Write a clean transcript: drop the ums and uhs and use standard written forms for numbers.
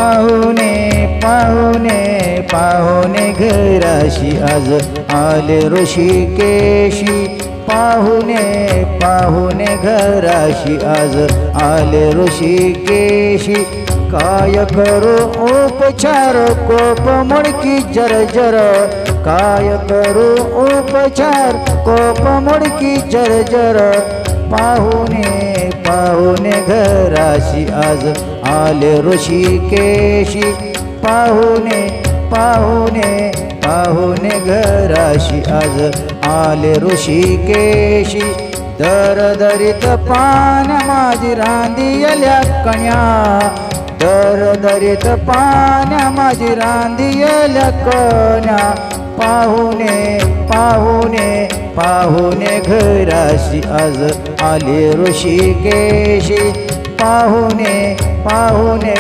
पाहुणे पाहुणे पाहुणे घराशी आज आले ऋषिकेशी पाहुणे पाहुणे घराशी आज आले ऋषिकेशी काय करू उपचार कोप मुडकी जर्जर काय करू उपचार कोप मुडकी जर्जर पाहुणे पाहुणे घराशी आज आले ऋषिकेशी पाहुणे पाहुणे पाहुणे घराशी आज आले ऋषिकेशी दरदरीत पान माझी रांदियल्या कन्या दरदरीत पान माझी रांदियल्या कन्या पाहुणे पाहुणे पाहुणे घराशी आज आले ऋषिकेशी पाहुणे पाहुणे